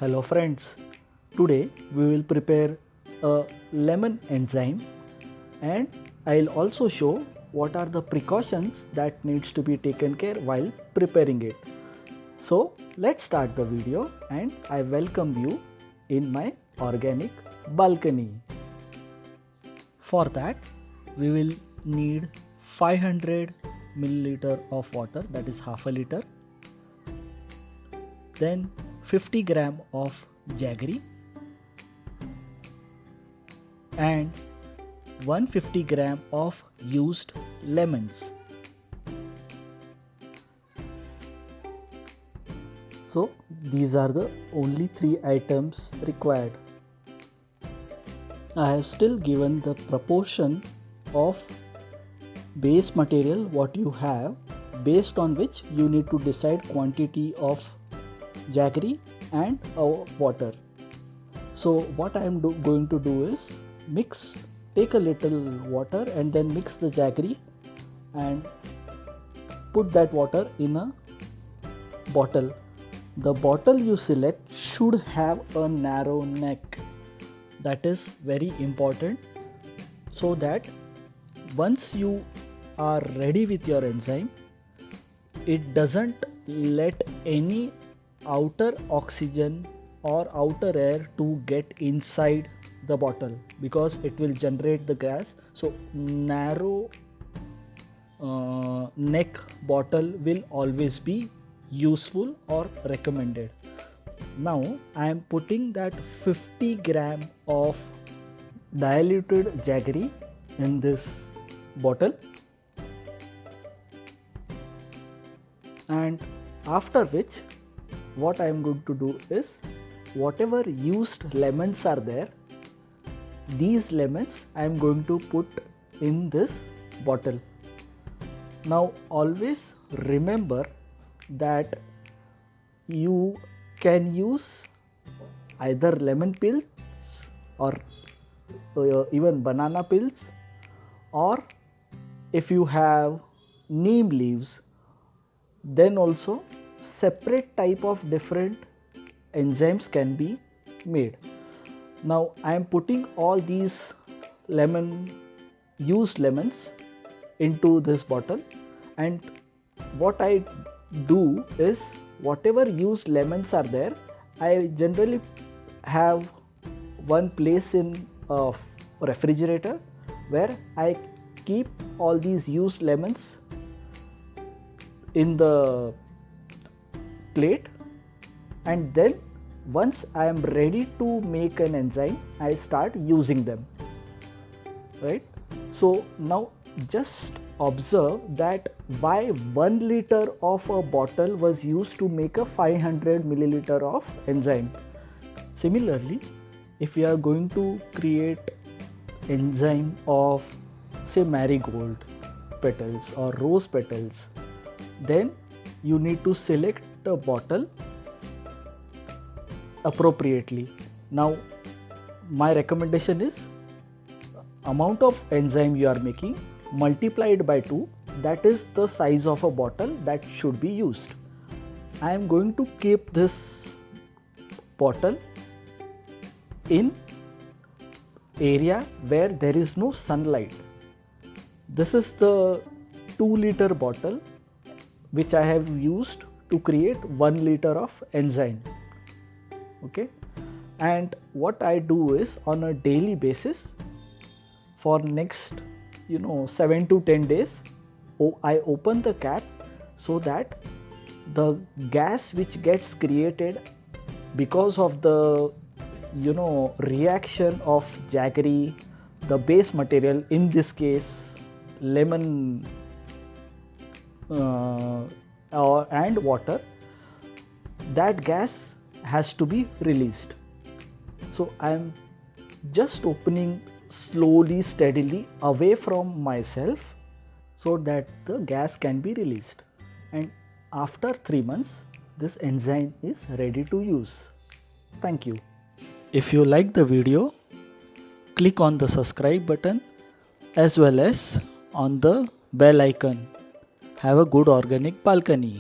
Hello friends, today we will prepare a lemon enzyme and I'll also show what are the precautions that needs to be taken care while preparing it. So let's start the video and I welcome you in my organic balcony. For that we will need 500 milliliter of water, that is half a liter, then 50 gram of jaggery and 150 gram of used lemons. So these are the only 3 items required. I have still given the proportion of base material what you have, based on which you need to decide quantity of jaggery and water. So what I am going to do is take a little water and then mix the jaggery and put that water in a bottle. The bottle you select should have a narrow neck. That is very important, so that once you are ready with your enzyme, it doesn't let any outer oxygen or outer air to get inside the bottle, because it will generate the gas. So narrow neck bottle will always be useful or recommended. Now I am putting that 50 gram of diluted jaggery in this bottle, and after which what I am going to do is, whatever used lemons are there, these lemons I am going to put in this bottle. Now always remember that you can use either lemon peels or even banana peels, or if you have neem leaves, then also separate type of different enzymes can be made. Now I am putting all these used lemons into this bottle, and what I do is, whatever used lemons are there, I generally have one place in a refrigerator where I keep all these used lemons in the plate, and then once I am ready to make an enzyme, I start using them, right? So now just observe that why 1 liter of a bottle was used to make a 500 milliliter of enzyme. Similarly, if you are going to create enzyme of, say, marigold petals or rose petals, then you need to select a bottle appropriately. Now my recommendation is, amount of enzyme you are making multiplied by 2, that is the size of a bottle that should be used. I am going to keep this bottle in area where there is no sunlight. This is the 2 liter bottle which I have used to create 1 liter of enzyme. Okay, and what I do is, on a daily basis for next 7 to 10 days, I open the cap so that the gas which gets created because of the reaction of jaggery, the base material, in this case lemon and water, that gas has to be released. So I am just opening slowly, steadily away from myself so that the gas can be released, and after 3 months this enzyme is ready to use. Thank you. If you like the video, click on the subscribe button as well as on the bell icon. Have a good organic balcony.